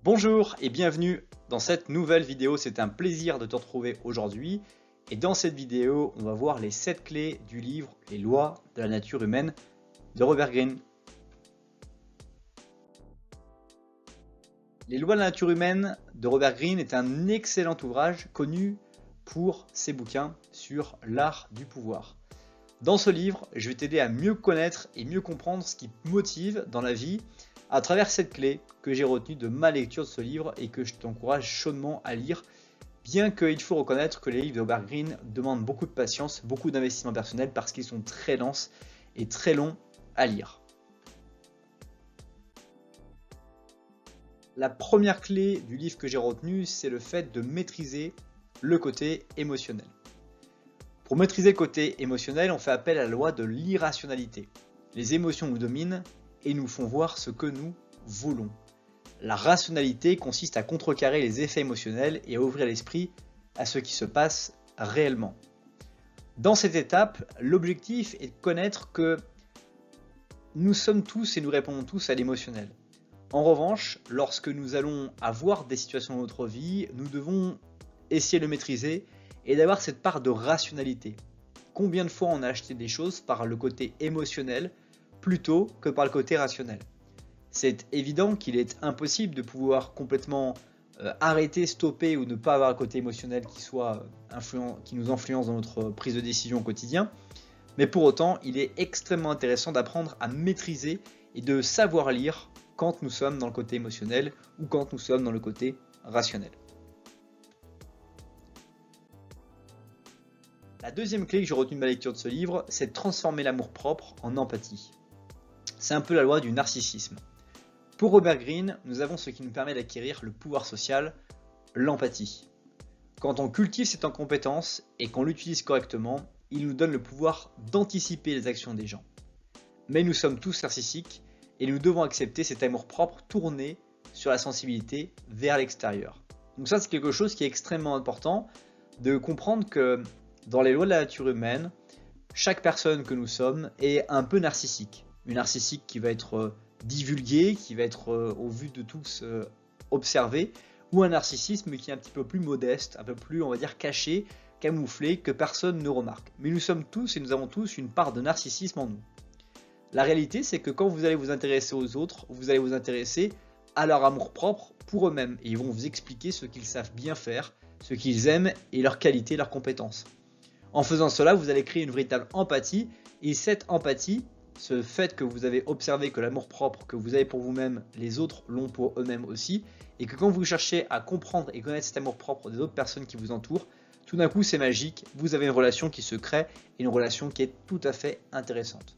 Bonjour et bienvenue dans cette nouvelle vidéo, c'est un plaisir de te retrouver aujourd'hui. Et dans cette vidéo, on va voir les 7 clés du livre Les lois de la nature humaine de Robert Greene. Les lois de la nature humaine de Robert Greene est un excellent ouvrage connu pour ses bouquins sur l'art du pouvoir. Dans ce livre, je vais t'aider à mieux connaître et mieux comprendre ce qui te motive dans la vie à travers cette clé que j'ai retenue de ma lecture de ce livre et que je t'encourage chaudement à lire, bien qu'il faut reconnaître que les livres de Robert Greene demandent beaucoup de patience, beaucoup d'investissement personnel parce qu'ils sont très denses et très longs à lire. La première clé du livre que j'ai retenu, c'est le fait de maîtriser le côté émotionnel. Pour maîtriser le côté émotionnel, on fait appel à la loi de l'irrationalité. Les émotions nous dominent et nous font voir ce que nous voulons. La rationalité consiste à contrecarrer les effets émotionnels et à ouvrir l'esprit à ce qui se passe réellement. Dans cette étape, l'objectif est de connaître que nous sommes tous et nous répondons tous à l'émotionnel. En revanche, lorsque nous allons avoir des situations dans notre vie, nous devons essayer de le maîtriser et d'avoir cette part de rationalité. Combien de fois on a acheté des choses par le côté émotionnel plutôt que par le côté rationnel? C'est évident qu'il est impossible de pouvoir complètement arrêter, stopper ou ne pas avoir un côté émotionnel qui nous influence dans notre prise de décision au quotidien. Mais pour autant, il est extrêmement intéressant d'apprendre à maîtriser et de savoir lire quand nous sommes dans le côté émotionnel ou quand nous sommes dans le côté rationnel. La deuxième clé que j'ai retenue de ma lecture de ce livre, c'est de transformer l'amour-propre en empathie. C'est un peu la loi du narcissisme. Pour Robert Greene, nous avons ce qui nous permet d'acquérir le pouvoir social, l'empathie. Quand on cultive cette compétence et qu'on l'utilise correctement, il nous donne le pouvoir d'anticiper les actions des gens. Mais nous sommes tous narcissiques et nous devons accepter cet amour-propre tourné sur la sensibilité vers l'extérieur. Donc ça, c'est quelque chose qui est extrêmement important de comprendre que dans les lois de la nature humaine, chaque personne que nous sommes est un peu narcissique. Une narcissique qui va être divulguée, qui va être au vu de tous observée, ou un narcissisme qui est un petit peu plus modeste, un peu plus, on va dire, caché, camouflé, que personne ne remarque. Mais nous sommes tous et nous avons tous une part de narcissisme en nous. La réalité, c'est que quand vous allez vous intéresser aux autres, vous allez vous intéresser à leur amour-propre pour eux-mêmes. Et ils vont vous expliquer ce qu'ils savent bien faire, ce qu'ils aiment et leurs qualités, leurs compétences. En faisant cela, vous allez créer une véritable empathie. Et cette empathie, ce fait que vous avez observé que l'amour-propre que vous avez pour vous-même, les autres l'ont pour eux-mêmes aussi. Et que quand vous cherchez à comprendre et connaître cet amour-propre des autres personnes qui vous entourent, tout d'un coup c'est magique, vous avez une relation qui se crée et une relation qui est tout à fait intéressante.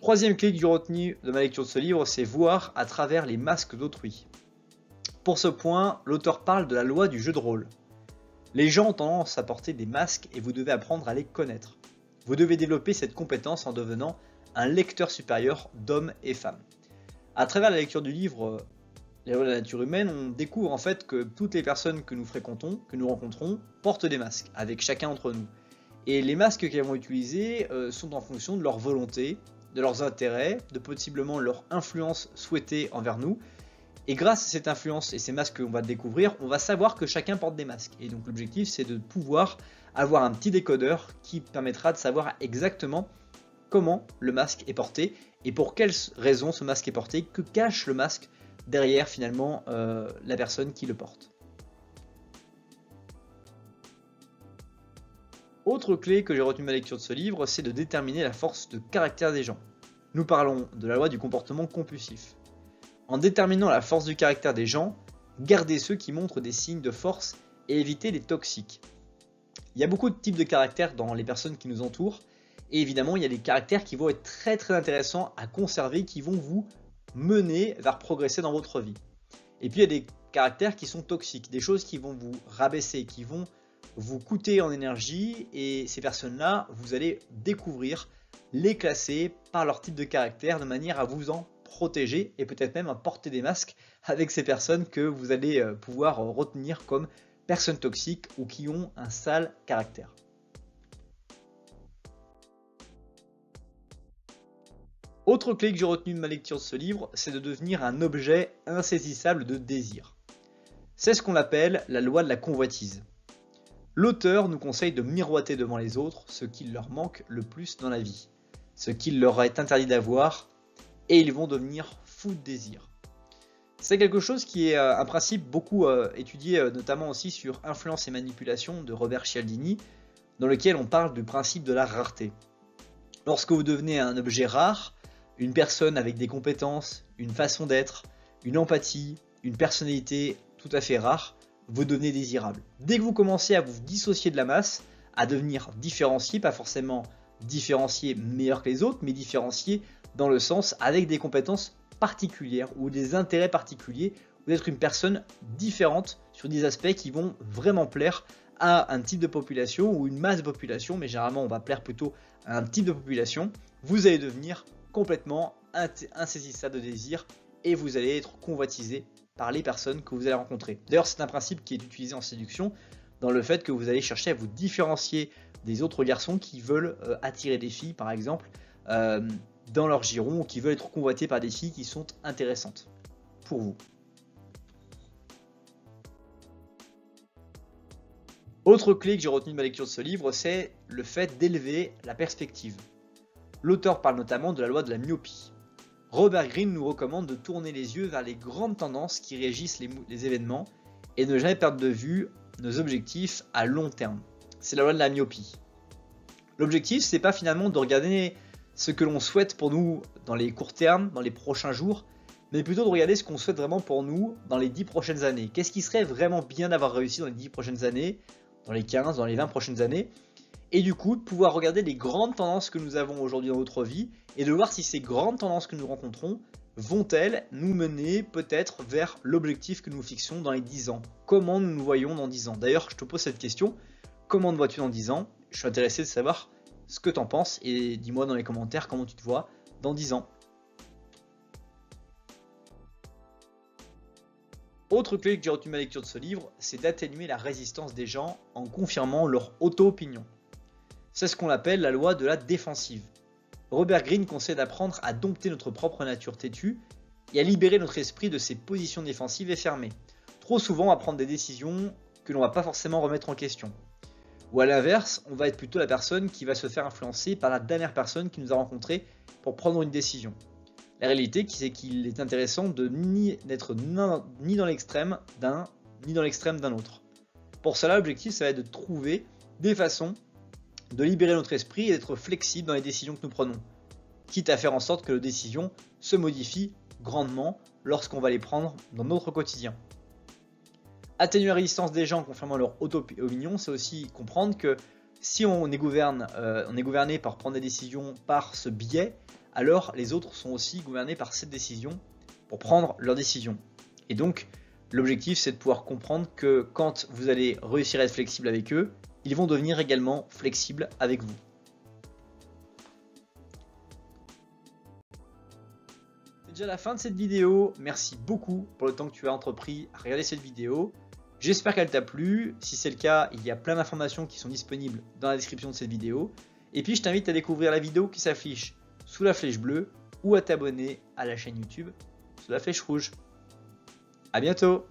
Troisième clé que j'ai retenue de ma lecture de ce livre, c'est voir à travers les masques d'autrui. Pour ce point, l'auteur parle de la loi du jeu de rôle. Les gens ont tendance à porter des masques et vous devez apprendre à les connaître. Vous devez développer cette compétence en devenant un lecteur supérieur d'hommes et femmes. À travers la lecture du livre Les lois de la nature humaine, on découvre en fait que toutes les personnes que nous fréquentons, que nous rencontrons, portent des masques, avec chacun d'entre nous. Et les masques qu'elles vont utiliser sont en fonction de leur volonté, de leurs intérêts, de possiblement leur influence souhaitée envers nous. Et grâce à cette influence et ces masques qu'on va découvrir, on va savoir que chacun porte des masques. Et donc l'objectif, c'est de pouvoir avoir un petit décodeur qui permettra de savoir exactement comment le masque est porté et pour quelles raisons ce masque est porté, que cache le masque derrière finalement la personne qui le porte. Autre clé que j'ai retenue de ma lecture de ce livre, c'est de déterminer la force de caractère des gens. Nous parlons de la loi du comportement compulsif. En déterminant la force du caractère des gens, gardez ceux qui montrent des signes de force et évitez les toxiques. Il y a beaucoup de types de caractères dans les personnes qui nous entourent et évidemment il y a des caractères qui vont être très intéressants à conserver, qui vont vous mener vers progresser dans votre vie. Et puis il y a des caractères qui sont toxiques, des choses qui vont vous rabaisser, qui vont vous coûter en énergie et ces personnes-là, vous allez découvrir, les classer par leur type de caractère de manière à vous en protéger et peut-être même à porter des masques avec ces personnes que vous allez pouvoir retenir comme personnes toxiques ou qui ont un sale caractère. Autre clé que j'ai retenue de ma lecture de ce livre, c'est de devenir un objet insaisissable de désir. C'est ce qu'on appelle la loi de la convoitise. L'auteur nous conseille de miroiter devant les autres ce qu'il leur manque le plus dans la vie, ce qu'il leur est interdit d'avoir, et ils vont devenir fous de désir. C'est quelque chose qui est un principe beaucoup étudié notamment aussi sur Influence et manipulation de Robert Cialdini, dans lequel on parle du principe de la rareté. Lorsque vous devenez un objet rare, une personne avec des compétences, une façon d'être, une empathie, une personnalité tout à fait rare, vous devenez désirable. Dès que vous commencez à vous dissocier de la masse, à devenir différencié, pas forcément différencié meilleur que les autres, mais différencié dans le sens avec des compétences particulières ou des intérêts particuliers, ou d'être une personne différente sur des aspects qui vont vraiment plaire à un type de population ou une masse de population, mais généralement on va plaire plutôt à un type de population, vous allez devenir complètement insaisissable de désir et vous allez être convoitisé par les personnes que vous allez rencontrer. D'ailleurs, c'est un principe qui est utilisé en séduction dans le fait que vous allez chercher à vous différencier des autres garçons qui veulent attirer des filles, par exemple, dans leur giron, ou qui veulent être convoités par des filles qui sont intéressantes pour vous. Autre clé que j'ai retenue de ma lecture de ce livre, c'est le fait d'élever la perspective. L'auteur parle notamment de la loi de la myopie. Robert Greene nous recommande de tourner les yeux vers les grandes tendances qui régissent les événements et de ne jamais perdre de vue nos objectifs à long terme. C'est la loi de la myopie. L'objectif, c'est pas finalement de regarder ce que l'on souhaite pour nous dans les courts termes, dans les prochains jours, mais plutôt de regarder ce qu'on souhaite vraiment pour nous dans les 10 prochaines années. Qu'est-ce qui serait vraiment bien d'avoir réussi dans les 10 prochaines années, dans les 15, dans les 20 prochaines années, et du coup de pouvoir regarder les grandes tendances que nous avons aujourd'hui dans notre vie et de voir si ces grandes tendances que nous rencontrons vont-elles nous mener peut-être vers l'objectif que nous fixons dans les 10 ans. Comment nous nous voyons dans 10 ans? D'ailleurs, je te pose cette question, comment te vois-tu dans 10 ans? Je suis intéressé de savoir ce que tu en penses et dis-moi dans les commentaires comment tu te vois dans 10 ans. Autre clé que j'ai retenu de ma lecture de ce livre, c'est d'atténuer la résistance des gens en confirmant leur auto-opinion. C'est ce qu'on appelle la loi de la défensive. Robert Greene conseille d'apprendre à dompter notre propre nature têtue et à libérer notre esprit de ses positions défensives et fermées. Trop souvent, on va prendre des décisions que l'on ne va pas forcément remettre en question. Ou à l'inverse, on va être plutôt la personne qui va se faire influencer par la dernière personne qui nous a rencontrés pour prendre une décision. La réalité, c'est qu'il est intéressant de n'être ni dans l'extrême d'un, ni dans l'extrême d'un autre. Pour cela, l'objectif, ça va être de trouver des façons de libérer notre esprit et d'être flexible dans les décisions que nous prenons, quitte à faire en sorte que nos décisions se modifient grandement lorsqu'on va les prendre dans notre quotidien. Atténuer la résistance des gens en confirmant leur auto-opinion, c'est aussi comprendre que si on est gouverné par prendre des décisions par ce biais, alors les autres sont aussi gouvernés par cette décision pour prendre leurs décisions. Et donc, l'objectif, c'est de pouvoir comprendre que quand vous allez réussir à être flexible avec eux, ils vont devenir également flexibles avec vous. C'est déjà la fin de cette vidéo. Merci beaucoup pour le temps que tu as entrepris à regarder cette vidéo. J'espère qu'elle t'a plu. Si c'est le cas, il y a plein d'informations qui sont disponibles dans la description de cette vidéo. Et puis, je t'invite à découvrir la vidéo qui s'affiche sous la flèche bleue ou à t'abonner à la chaîne YouTube sous la flèche rouge. À bientôt!